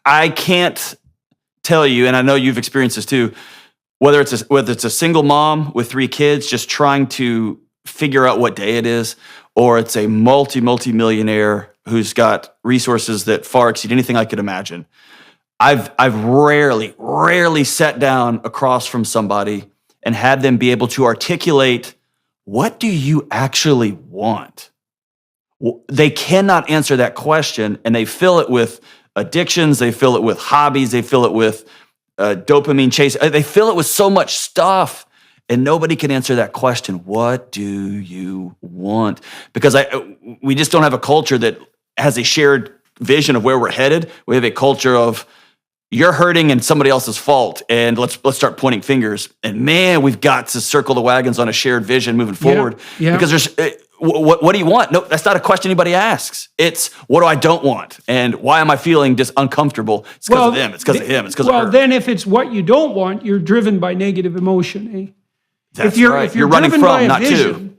I can't tell you, and I know you've experienced this too, whether it's a single mom with 3 kids just trying to figure out what day it is, or it's a multi-millionaire who's got resources that far exceed anything I could imagine. I've rarely sat down across from somebody and had them be able to articulate, what do you actually want? They cannot answer that question, and they fill it with addictions, they fill it with hobbies, they fill it with dopamine chase. They fill it with so much stuff, and nobody can answer that question. What do you want? Because we just don't have a culture that has a shared vision of where we're headed. We have a culture of, you're hurting and somebody else's fault, and let's start pointing fingers. And man, we've got to circle the wagons on a shared vision moving forward. Yeah. Because there's what do you want? No, that's not a question anybody asks. It's, what do I don't want, and why am I feeling just uncomfortable? It's because of them. It's because of him. It's because of her. Well, then if it's what you don't want, you're driven by negative emotion. Eh? That's right. If you're running driven from, by a not vision, to.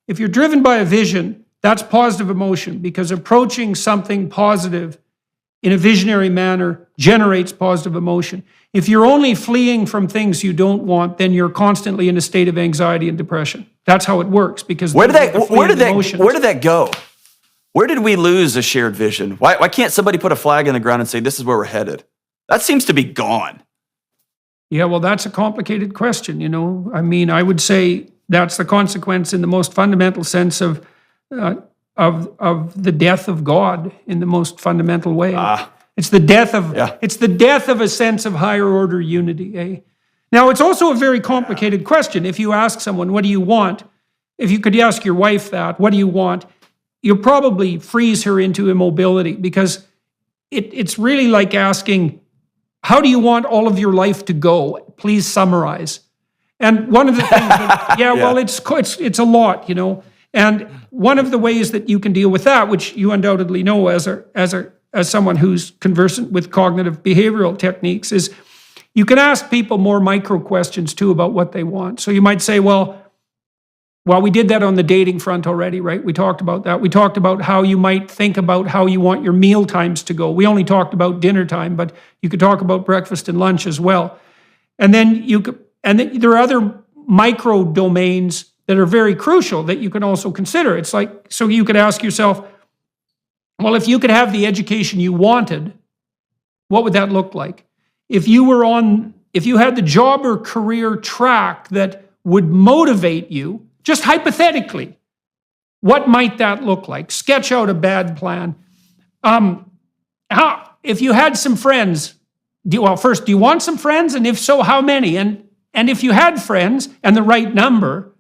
If you're driven by a vision, that's positive emotion, because approaching something positive in a visionary manner generates positive emotion. If you're only fleeing from things you don't want, then you're constantly in a state of anxiety and depression. That's how it works. Because where did that go? Where did we lose a shared vision? Why can't somebody put a flag in the ground and say, this is where we're headed? That seems to be gone. Yeah, well, that's a complicated question, you know. I mean, I would say that's the consequence in the most fundamental sense of the death of God in the most fundamental way. It's the death of a sense of higher order unity. Eh? Now, it's also a very complicated question. If you ask someone, what do you want? If you could ask your wife that, what do you want? You'll probably freeze her into immobility, because it's really like asking, how do you want all of your life to go? Please summarize. And one of the things that, well, it's a lot, you know. And one of the ways that you can deal with that, which you undoubtedly know as someone who's conversant with cognitive behavioral techniques, is you can ask people more micro questions too about what they want. So you might say, well, we did that on the dating front already, right? We talked about that. We talked about how you might think about how you want your meal times to go. We only talked about dinner time, but you could talk about breakfast and lunch as well. And then there are other micro domains that are very crucial that you can also consider. It's like, so you could ask yourself, well, if you could have the education you wanted, what would that look like? If you had the job or career track that would motivate you, just hypothetically, what might that look like? Sketch out a bad plan. If you had some friends, first, do you want some friends? And if so, how many? And if you had friends and the right number,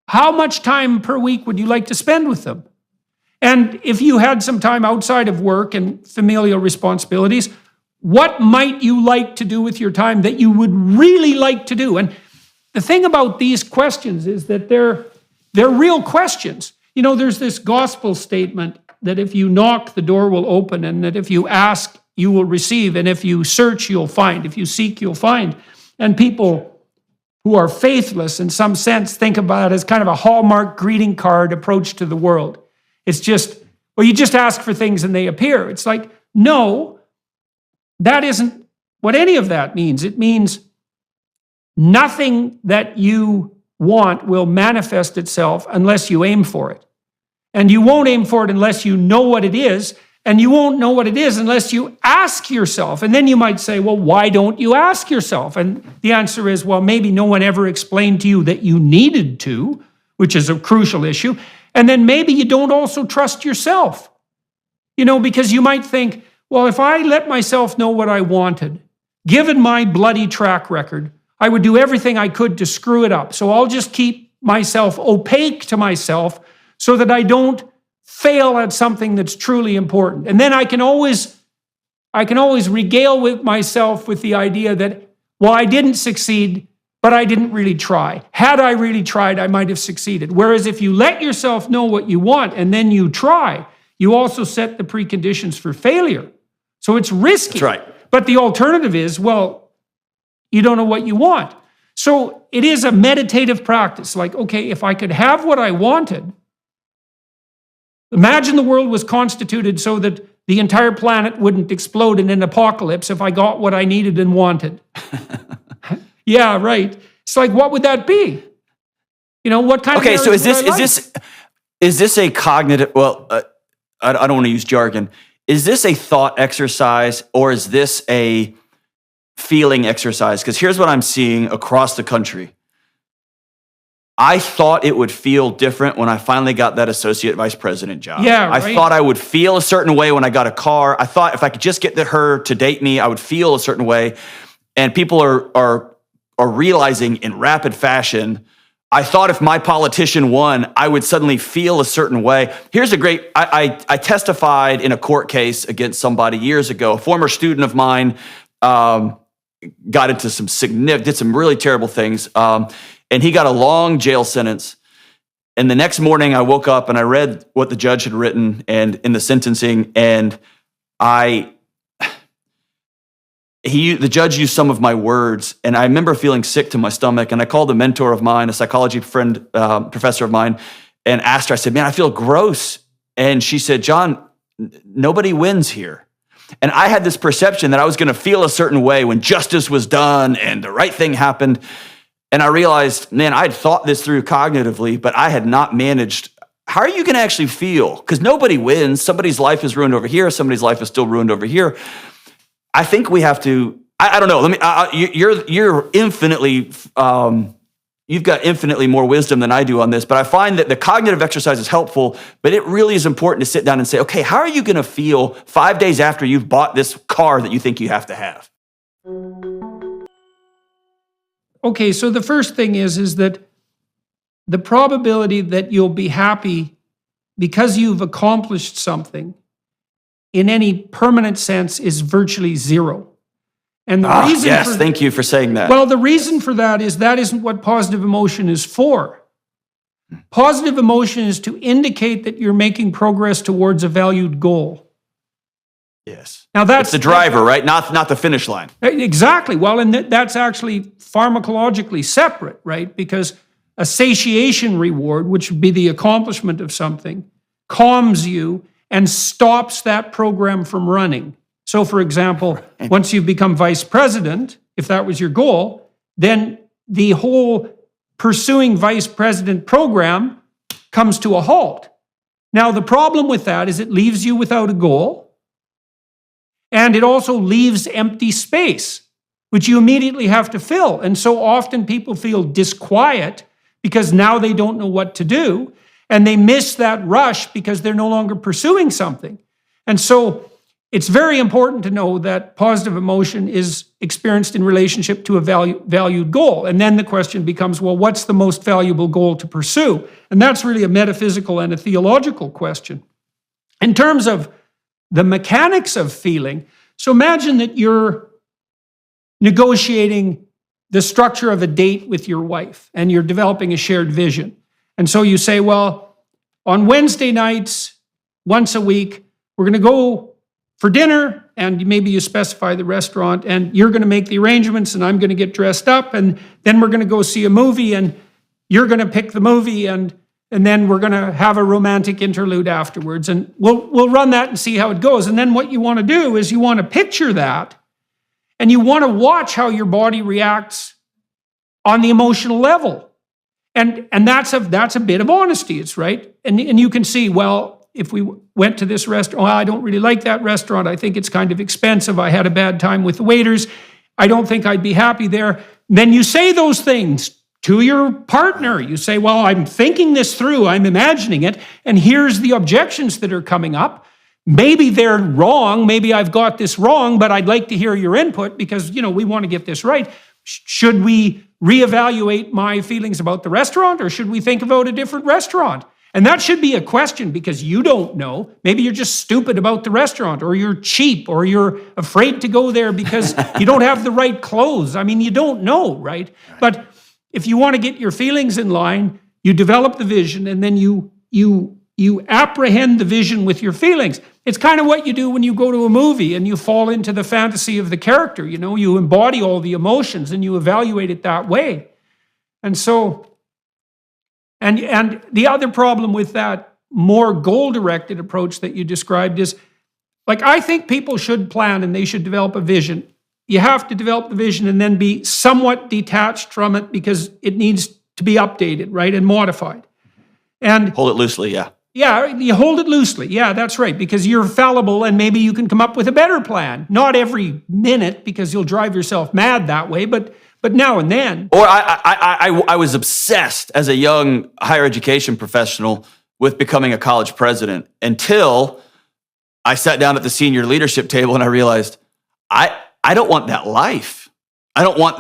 how much time per week would you like to spend with them? And if you had some time outside of work and familial responsibilities, what might you like to do with your time that you would really like to do? And the thing about these questions is that they're real questions. You know, there's this gospel statement that if you knock, the door will open, and that if you ask, you will receive, and if you search, you'll find. If you seek, you'll find. And people who are faithless, in some sense, think about it as kind of a Hallmark greeting card approach to the world. It's just, well, you just ask for things and they appear. It's like, no, that isn't what any of that means. It means nothing that you want will manifest itself unless you aim for it. And you won't aim for it unless you know what it is, and you won't know what it is unless you ask yourself. And then you might say, well, why don't you ask yourself? And the answer is, well, maybe no one ever explained to you that you needed to, which is a crucial issue. And then maybe you don't also trust yourself. You know, because you might think, well, if I let myself know what I wanted, given my bloody track record, I would do everything I could to screw it up. So I'll just keep myself opaque to myself so that I don't fail at something that's truly important. And then I can always regale with myself with the idea that, well, I didn't succeed, but I didn't really try. Had I really tried, I might have succeeded. Whereas if you let yourself know what you want and then you try, you also set the preconditions for failure. So it's risky. That's right. But the alternative is, well, you don't know what you want. So it is a meditative practice. Like, okay, if I could have what I wanted, imagine the world was constituted so that the entire planet wouldn't explode in an apocalypse if I got what I needed and wanted. Yeah, right. It's like, what would that be? What kind of Okay, so marriage would I like? is this a cognitive? Well, I don't want to use jargon. Is this a thought exercise or is this a feeling exercise? Because here's what I'm seeing across the country. I thought it would feel different when I finally got that associate vice president job. Yeah, right. I thought I would feel a certain way when I got a car. I thought if I could just get her to date me, I would feel a certain way. And people are realizing in rapid fashion, I thought if my politician won, I would suddenly feel a certain way. Here's a great, I testified in a court case against somebody years ago. A former student of mine got into did some really terrible things. And he got a long jail sentence. And the next morning I woke up and I read what the judge had written and in the sentencing. And the judge used some of my words. And I remember feeling sick to my stomach. And I called a mentor of mine, a psychology friend, professor of mine, and asked her, I said, man, I feel gross. And she said, John, nobody wins here. And I had this perception that I was going to feel a certain way when justice was done and the right thing happened. And I realized, man, I'd thought this through cognitively, but I had not managed. How are you going to actually feel? Because nobody wins. Somebody's life is ruined over here. Somebody's life is still ruined over here. I think we have to. I don't know. You're infinitely. You've got infinitely more wisdom than I do on this, but I find that the cognitive exercise is helpful. But it really is important to sit down and say, okay, how are you going to feel 5 days after you've bought this car that you think you have to have? Okay, so the first thing is that the probability that you'll be happy because you've accomplished something in any permanent sense is virtually zero. And the reason thank you for saying that. Well, the reason for that isn't what positive emotion is for. Positive emotion is to indicate that you're making progress towards a valued goal. Yes. Now it's the driver, right? Not the finish line. Exactly. Well, and that's actually pharmacologically separate, right? Because a satiation reward, which would be the accomplishment of something, calms you and stops that program from running. So, for example, once you've become vice president, if that was your goal, then the whole pursuing vice president program comes to a halt. Now, the problem with that is it leaves you without a goal. And it also leaves empty space, which you immediately have to fill. And so often people feel disquiet because now they don't know what to do. And they miss that rush because they're no longer pursuing something. And so it's very important to know that positive emotion is experienced in relationship to a valued goal. And then the question becomes, well, what's the most valuable goal to pursue? And that's really a metaphysical and a theological question. In terms of the mechanics of feeling, so imagine that you're negotiating the structure of a date with your wife and you're developing a shared vision. And so you say, well, on Wednesday nights, once a week, we're going to go for dinner, and maybe you specify the restaurant, and you're going to make the arrangements, and I'm going to get dressed up, and then we're going to go see a movie, and you're going to pick the movie, and then we're going to have a romantic interlude afterwards, and we'll run that and see how it goes. And then what you want to do is you want to picture that, and you want to watch how your body reacts on the emotional level. And that's a bit of honesty, it's right. And you can see, well, if we went to this restaurant, I don't really like that restaurant. I think it's kind of expensive. I had a bad time with the waiters. I don't think I'd be happy there. Then you say those things to your partner. You say, well, I'm thinking this through. I'm imagining it. And here's the objections that are coming up. Maybe they're wrong. Maybe I've got this wrong, but I'd like to hear your input because, we want to get this right. Should we reevaluate my feelings about the restaurant, or should we think about a different restaurant? And that should be a question because you don't know. Maybe you're just stupid about the restaurant, or you're cheap, or you're afraid to go there because you don't have the right clothes. I mean, you don't know, right? But if you want to get your feelings in line, you develop the vision, and then you apprehend the vision with your feelings. It's kind of what you do when you go to a movie and you fall into the fantasy of the character. You embody all the emotions and you evaluate it that way. And so, and the other problem with that more goal-directed approach that you described is Like, I think people should plan and they should develop a vision. You have to develop the vision and then be somewhat detached from it because it needs to be updated, right, and modified. And hold it loosely, yeah. Yeah, you hold it loosely. Yeah, that's right, because you're fallible and maybe you can come up with a better plan. Not every minute, because you'll drive yourself mad that way, but now and then. Or I was obsessed as a young higher education professional with becoming a college president until I sat down at the senior leadership table and I realized I don't want that life. I don't want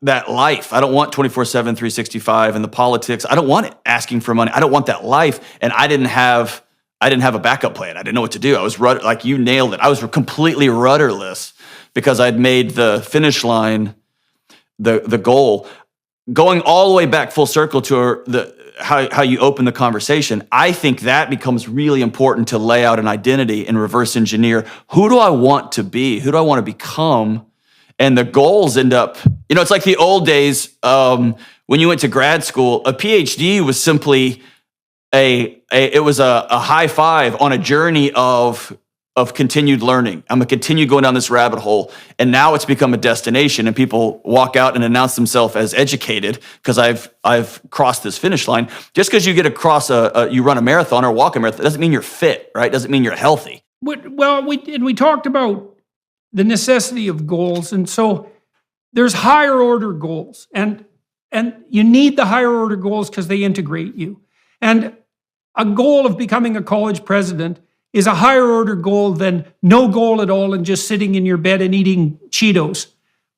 that life. I don't want 24/7, 365 and the politics. I don't want it, asking for money. I don't want that life. And I didn't have a backup plan. I didn't know what to do. I was like you nailed it. I was completely rudderless because I'd made the finish line the goal. Going all the way back full circle to how you open the conversation, I think that becomes really important to lay out an identity and reverse engineer. Who do I want to be? Who do I want to become? And the goals end up, it's like the old days when you went to grad school. A PhD was simply a high five on a journey of continued learning. I'm gonna continue going down this rabbit hole, and now it's become a destination. And people walk out and announce themselves as educated because I've crossed this finish line. Just because you get across you run a marathon or walk a marathon doesn't mean you're fit, right? Doesn't mean you're healthy. Well, we talked about the necessity of goals. And so there's higher order goals. And you need the higher order goals because they integrate you. And a goal of becoming a college president is a higher order goal than no goal at all and just sitting in your bed and eating Cheetos,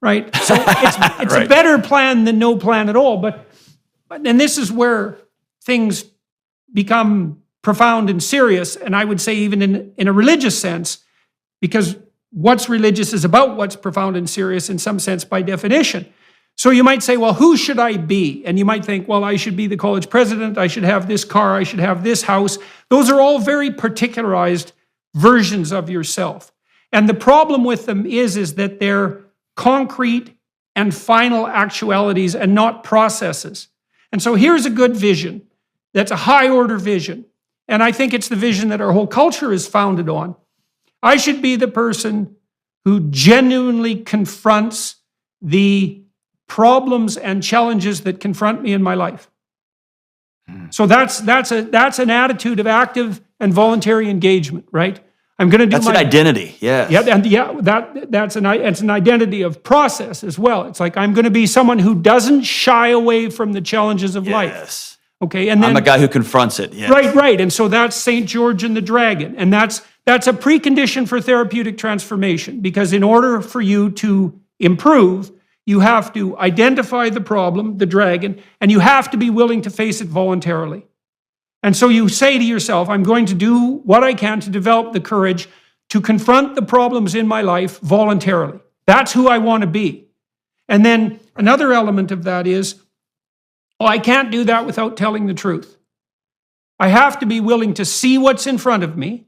right? So it's right. A better plan than no plan at all. But this is where things become profound and serious. And I would say even in a religious sense, because what's religious is about what's profound and serious in some sense by definition. So you might say, well, who should I be? And you might think, well, I should be the college president. I should have this car. I should have this house. Those are all very particularized versions of yourself. And the problem with them is that they're concrete and final actualities and not processes. And so here's a good vision. That's a high order vision. And I think it's the vision that our whole culture is founded on. I should be the person who genuinely confronts the problems and challenges that confront me in my life. So that's an attitude of active and voluntary engagement, right? I'm going to do. That's an identity, yes. Yeah, and it's an identity of process as well. It's like I'm going to be someone who doesn't shy away from the challenges of life. Okay, and then, I'm a guy who confronts it. Yes. Right, and so that's St. George and the Dragon, and that's a precondition for therapeutic transformation, because in order for you to improve, you have to identify the problem, the dragon, and you have to be willing to face it voluntarily. And so you say to yourself, I'm going to do what I can to develop the courage to confront the problems in my life voluntarily. That's who I want to be. And then another element of that is, I can't do that without telling the truth. I have to be willing to see what's in front of me,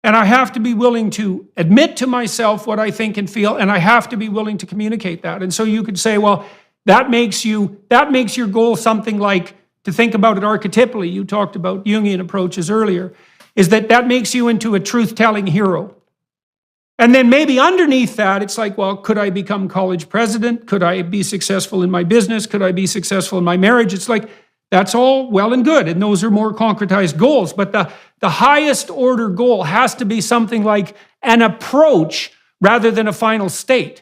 and I have to be willing to admit to myself what I think and feel, and I have to be willing to communicate that. And so you could say, well, that makes your goal something like, to think about it archetypally, you talked about Jungian approaches earlier, is that makes you into a truth-telling hero. And then maybe underneath that, it's like, well, could I become college president? Could I be successful in my business? Could I be successful in my marriage? It's like, that's all well and good, and those are more concretized goals. But the highest order goal has to be something like an approach rather than a final state.